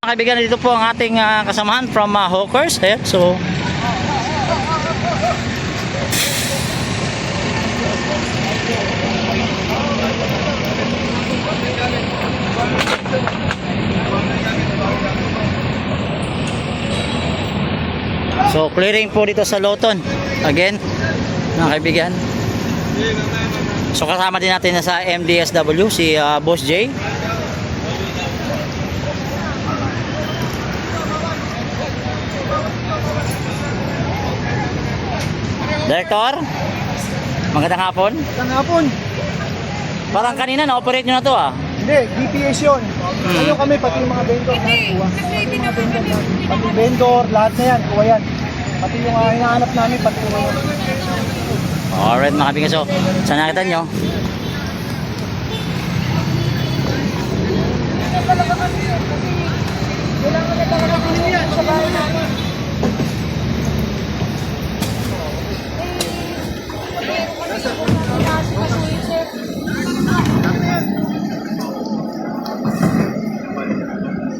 Kaibigan, dito po ang ating kasamahan from Hawkers. So clearing po dito sa Loton again, mga kaibigan. So kasama din natin sa MDSW si Boss J. Director, magandang hapon. Magandang hapon. Parang kanina na-operate nyo na to Hindi, DPS yun. Ano kami, pati yung mga vendor lahat kuha. Pati yung mga vendor lahat. Pati vendor, lahat na yan, kuha yan. Pati yung hinahanap namin, pati yung mga. Alright mga kaibigan, so saan nakita nyo? Kailangan na talaga kami yan sa bahay namin.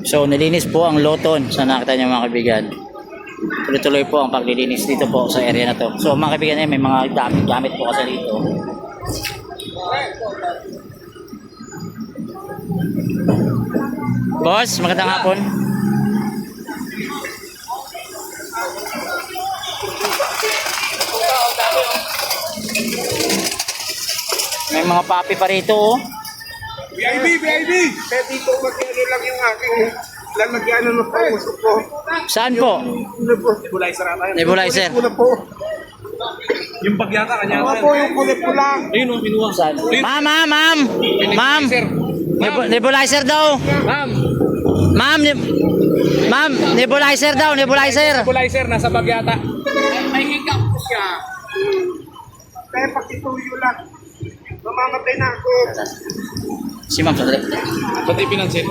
So nilinis po ang Loton sa nakita nyo mga kaibigan. Tuloy-tuloy po ang paglilinis dito po sa area na to. So mga kaibigan, may mga gamit po kasi dito. Boss, magandang hapon. May mga papi pa rito VIP! Kaya dito mag-ano lang yung aking lalagyan ng pangusok ko. Saan po? Nebulizer ata. Nebulizer. Kulay po. Yung bagyata kanya. Ano po yung kulay po lang. Ayun o, kinuha. Saan? Ma'am! Nebulizer daw! Ma'am, nebulizer daw, nebulizer! Nebulizer, nasa bagyata. May higap po siya. Kaya pagtituyo lang. Mamamatay na ako. Si ma'am, sandali. Ba't ipinansin?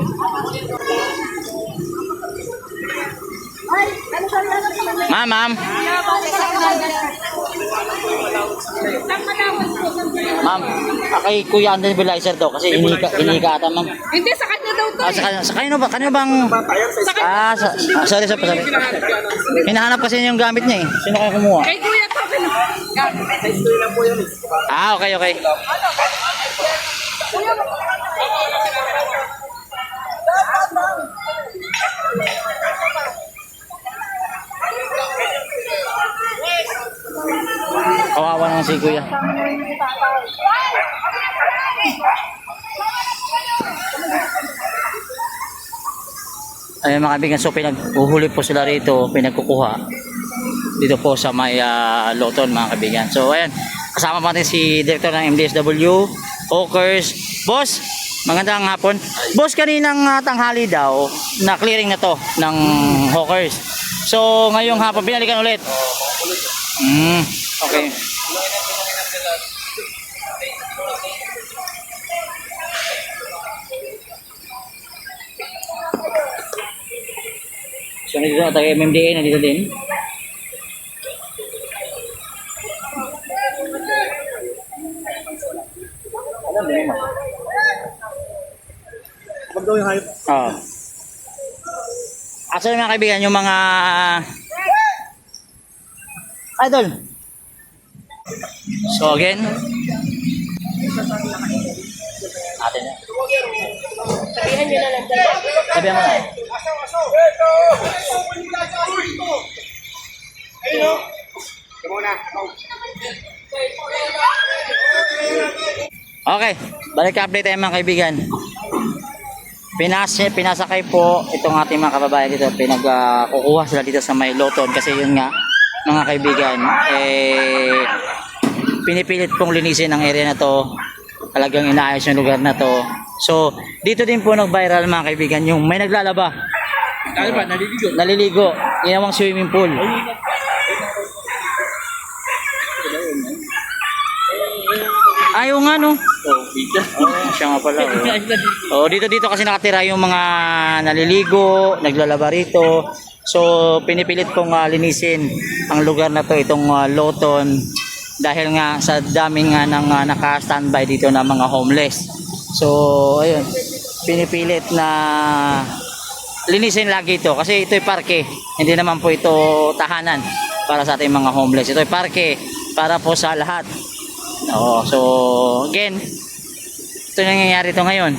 Ma'am! Ma'am, kay Kuya ang nebulizer daw kasi inika ata ma'am. Hindi, sa kanya daw to. Sa kanino ba? Kanino bang... sorry. Hinahanap kasi yung gamit niya eh. Sino kaya kumuha? Kay Kuya to. Okay. Kawawa naman si Kuya. Ayun mga kaibigan, so pinaghuhuli po sila rito, pinagkukuha dito po sa may Loton mga kaibigan. So ayan, kasama pa natin si Director ng MDSW, Hawkers. Boss, magandang hapon. Boss, kaninang tanghali daw na clearing na to ng Hawkers. So ngayong hapon binalikan ulit. Okay. So nandito na tayo MMDA, nandito din. Wag daw yung hayop. Actually mga kaibigan, yung mga idol. So again, atin na. Sabihan nyo na lang. Sabihan mo na. Ayun o. Kumuna. Okay, balik update tayo mga kaibigan. Pinasakay po itong ating mga kababayan dito. Pinagkukuha sila dito sa may Loton kasi yun nga mga kaibigan, pinipilit pong linisin ang area na to. Talagang inaayos yung lugar na to. So dito din po nag-viral mga kaibigan yung may naglalaba. Ano ba? Naliligo? Naliligo. Ginawang swimming pool. Ayaw nga no. Oh, video. Oh, siya nga pala. Oh. Oh, dito kasi nakatira yung mga naliligo, naglalaba rito. So, pinipilit kong linisin ang lugar na to, itong Loton. Dahil nga sa daming nga ng naka-standby dito na mga homeless. So, ayun. Pinipilit na linisin lagi ito. Kasi ito'y parke. Hindi naman po ito tahanan para sa ating mga homeless. Ito'y parke para po sa lahat. Oo, so, again, ito nangyayari ito ngayon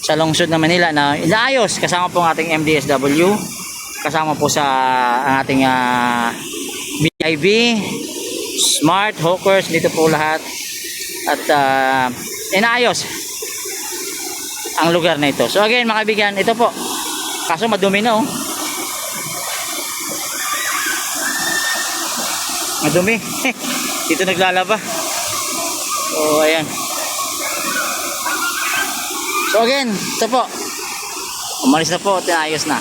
sa lungsod ng Manila na inaayos kasama po ang ating MDSW, kasama po sa ang ating BIB, Smart, Hawkers, dito po lahat at inaayos ang lugar na ito. So again mga kaibigan, ito po, kaso madumi na oh, madumi dito naglalaba. So ayan. So again, ito po. Umalis na po at ayos na.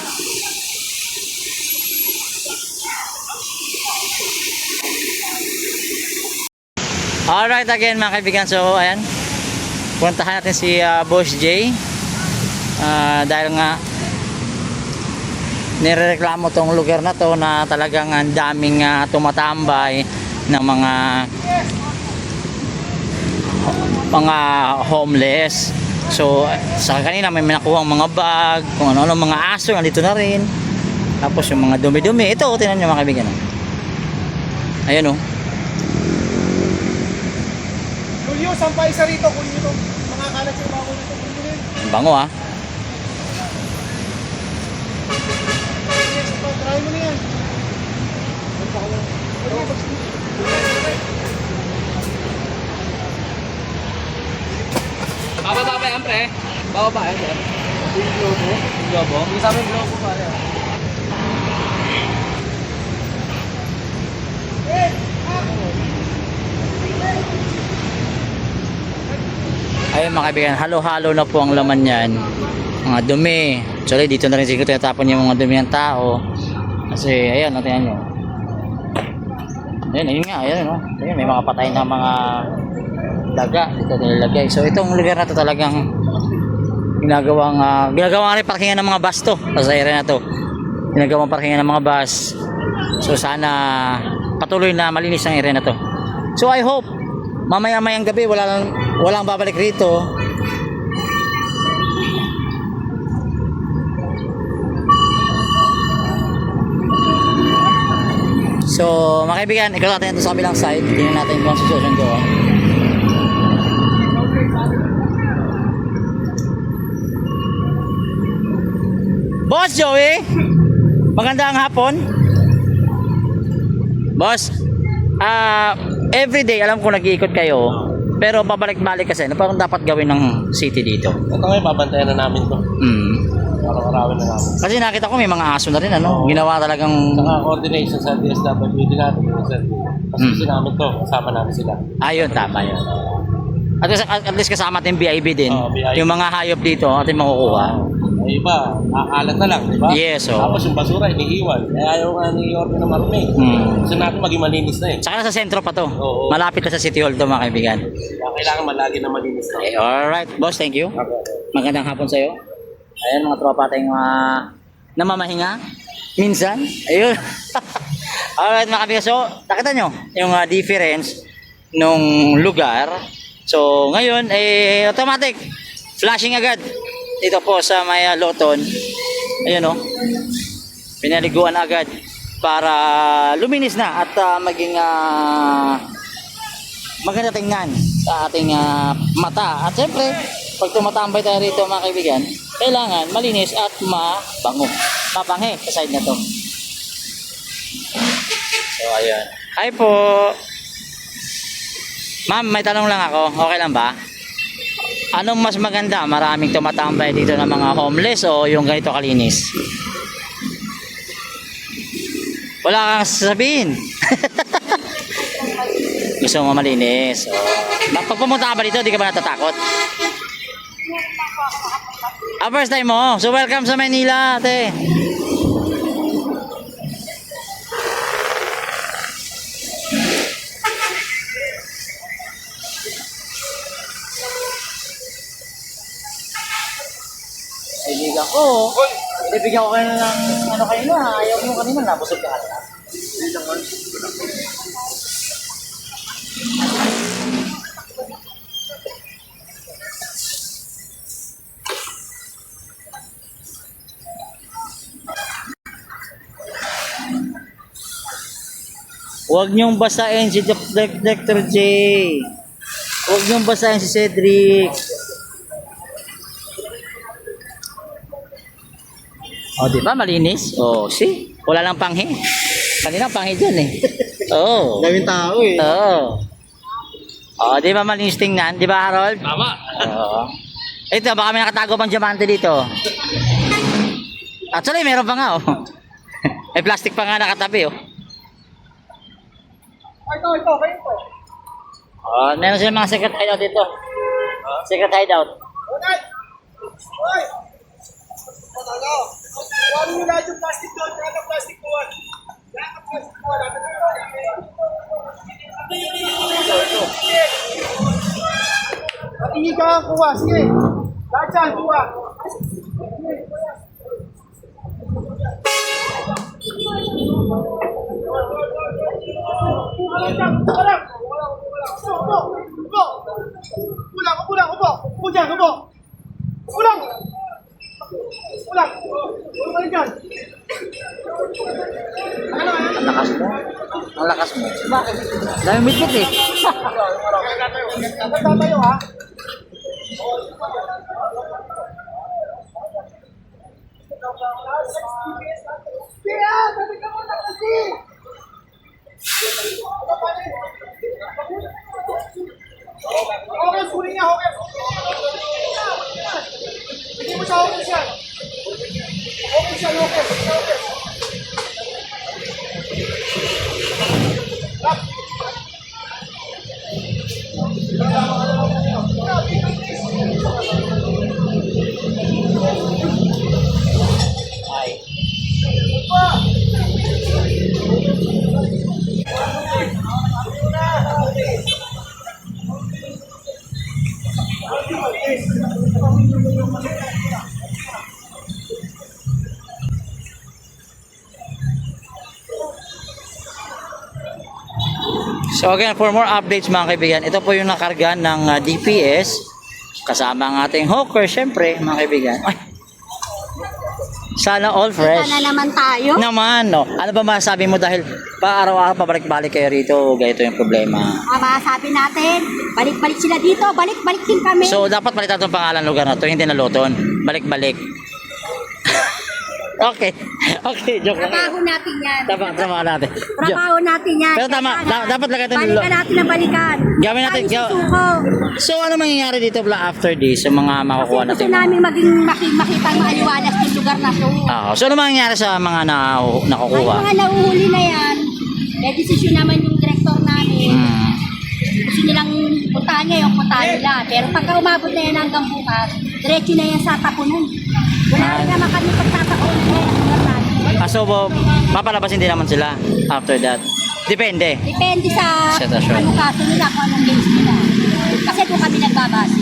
Alright again mga kaibigan. So ayan. Puntahan natin si Boss J. Dahil nga nirereklamo tong lugar na to na talagang ang daming tumatambay ng mga homeless. So sa kanina may nakuha mga bag, kung ano mga aso nandito na rin. Tapos yung mga dumi-dumi, ito tingnan niyo mga kaibigan. Ayun oh. Julio, sampay isa rito, kunin nyo. Mga kalat sa mga kunin nito, kunin nyo. Ang bango ah. Try mo na yan. Bababa ba yan, pre? Bababa yan, pre. Globo? Hindi sa amin globo, pare. Ayun mga kaibigan, halo-halo na po ang laman yan. Mga dumi. Actually dito na rin siguro tinatapon yung mga dumi ng tao. Kasi ayan, natin nyo. Ayun nga, ayun no. Ayun, may mga patay na mga daga dito nilagay. So itong lugar na to talagang ginagawang rin parkingan ng mga bus to. Sa area na to. Ginagawang parkingan ng mga bus. So sana patuloy na malinis ang area na to. So I hope mamaya-mayang gabi walang babalik rito. So mga kaibigan, ikaw natin ito sa kabilang side. Tingnan natin kung situation doon. Boss Joey, magandang hapon. Boss, everyday alam ko nag-iikot kayo, pero pabalik-balik kasi ano parang dapat gawin ng city dito? Ito ngayon, babantayan na namin to. Araw-arawin na namin. Kasi nakita ko may mga aso na rin ano, ginawa talagang Saka coordination sa DSWD natin. Kasi namin to, kasama namin sila. ayun, tama yun. At least kasama natin BIB din. BIB. Yung mga hayop dito atin makukuha. Ay iba, akalat na lang, di ba? Yes, oh. Tapos yung basura, iniiwan. Kaya ayaw nga ni-order na marumi. Gusto natin maging malinis na eh. Saka sa sentro pa to. Oo. Malapit na sa City Hall to mga kaibigan. Kaya kailangan malagi na malinis na. Okay, alright, boss, thank you. Okay. Magandang hapon sa iyo. Ayan mga tropa tayong namamahinga minsan. Ayun. Alright mga kaibigan. So, nakita nyo yung difference nung lugar. So, ngayon automatic flashing agad dito po sa may Loton. Ayun oh. Pinaliguan agad para luminis na at maging maganda tingnan sa ating mata. At syempre, pag tumatambay tayo rito mga kaibigan, kailangan malinis at mabango. Mapanghe sa side na to. So ayun. Hi po. Ma'am, may tanong lang ako. Okay lang ba? Anong mas maganda? Maraming tumatambay dito ng mga homeless o yung ganito kalinis? Wala kang sasabihin. Gusto mo malinis. So, pag pumunta ka ba dito, di ka ba natatakot? First time mo. So welcome sa Manila, ate. Oo. Bibigyan ko kayo ng ano kayo na. Ayaw mo kanina, nabusog ka ata. Huwag niyong basahin si Dr. J. Huwag niyong basahin si Cedric. O, di ba? Malinis. O, see? Wala lang panghi. Kanina panghi dyan eh. Oo. Daming tao eh. Oo. O, di ba malinis tingnan? Di ba, Harold? Tama. Oo. Ito, baka may nakatago pang diamante dito. Actually, meron pa nga, oh. May plastic pa nga nakatabi, oh. Ito, kayo po. Oh, meron silang mga secret hideout dito. Secret hideout. Unay! Hoy! Ano? Huwag nyo lahat yung plastic doon. Lahat ng plastic doon. Lahat ng plastic doon. Lahat ng plastic doon. Patingin ka ang kuha. Sige. Lahat dyan, kuha. Ang lakas mo. Ang lakas mo. Bakit? Dami midget eh. Tatayo ha. Kaya, sabi ka muna kasi. Okay, kunin niya, okay. Hindi mo siya okay siya. Okay siya, okay. So again, for more updates mga kaibigan, ito po yung nakarga ng DPS kasama ang ating hawker, syempre mga kaibigan. Ay, sana all fresh. Na naman tayo. Naman, no. Ano ba masasabi mo dahil pa araw-araw pabalik-balik kayo rito, ganito yung problema. Sabi natin, balik-balik sila dito, balik-balik din kami. So dapat palitan itong pangalan lugar na to, hindi na Luton. Balik-balik. Okay. Okay, joke lang. Trabaho natin yan. Trabaho natin. Trabaho natin yan. Pero tama, dapat lagay ito Balikan natin ang balikan. Gawin natin. Tayo susuko. So ano mangyayari dito after this, yung mga makukuha Gusto natin? namin maging makita ang maliwalas ng lugar na to. So ano mangyayari sa mga Ay, nakukuha? mga nauhuli na yan, may desisyon naman yung director namin. Gusto nilang puntahan niya yung puntahan nila. Pero pagka umabot na yan hanggang bukas, diretso na yan sa tapunan. Wala rin naman kami pagtataon na yan. So papalabasin din naman sila after that. Depende. Depende sa Sitwasyon. ano kaso nila, kung anong case nila. Kasi doon kami nagbabase.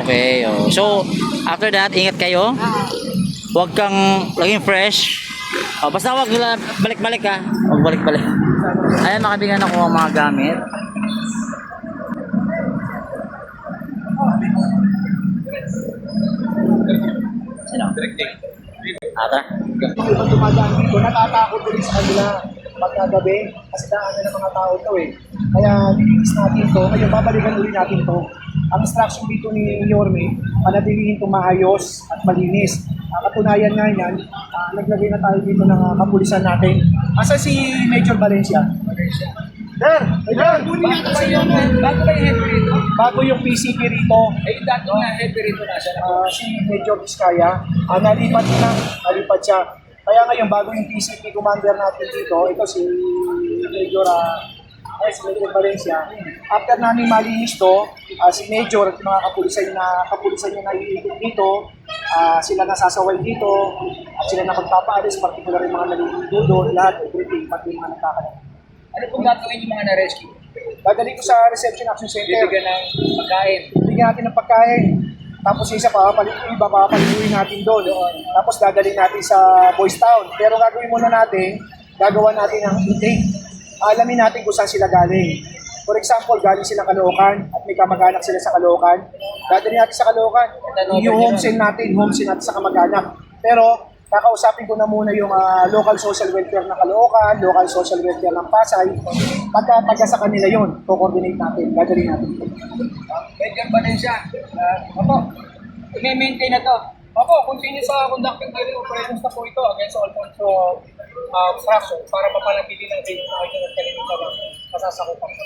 Okay. Oh. So after that, ingat kayo. Huwag kang laging fresh. Basta huwag balik-balik ha. Huwag balik-balik. Ayan, makabigyan ako ng mga gamit. Sino? Ata? Kung dumadaan dito, natatakot din sa kanila pagkagabi kasi daanan ng mga tao to eh. Kaya nilinis natin to, ngayon babalikan ulit natin to. Ang instruction dito ni Yorme, panatilihin ito maayos at malinis. Katunayan nga yan, naglagay na tayo dito ng kapulisan natin. Asa si Major Valencia? Sir, kunin natin sa iyo. Bago ba yung heavy rito? Bago yung PCP rito, Eh, dati na heavy rito na siya. si Major Vizcaya, nalipat siya. Kaya ngayon, bago yung PCP commander natin dito, ito si Major Valencia. After namin malinis to, si Major at mga kapulisan niya na iikot dito, sila nasasaway dito, at sila na magpapaalis, particular yung mga naliligo doon, lahat, everything, pati yung mga nakakalat. Ano pong gagawin yung mga na-rescue? Dadali ko sa Reception Action Center. Bibigyan ng pagkain. Bigyan natin ng pagkain. Tapos yung isa iba papaliguin natin doon. Tapos dadalhin natin sa Boys Town. Pero gagawin muna natin, gagawa natin ang intake. Alamin natin kung saan sila galing. For example, galing sila Caloocan at may kamag-anak sila sa Caloocan. Dadalhin natin sa Caloocan. Yung home sale natin sa kamag-anak. Pero kakausapin ko na muna yung local social welfare ng Caloocan, local social welfare ng Pasay. Pagka taga sa kanila yun, co-coordinate natin, gagawin natin. Major Valencia. Opo, i-maintain na to. Opo, continue sa conducting daily operations na po ito against Alfonso Fraso para mapanatili ng date na ito ng kalimitan ng masasakupan ko.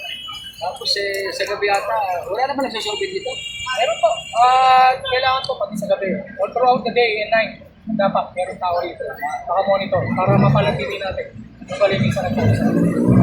Tapos sa gabi ata, wala naman nagsasurvey dito. Meron po. Kailangan po pati sa gabi. All throughout the day and night, dapat meron tao rito. Naka-monitor para mapanatili natin ang kalimitan ng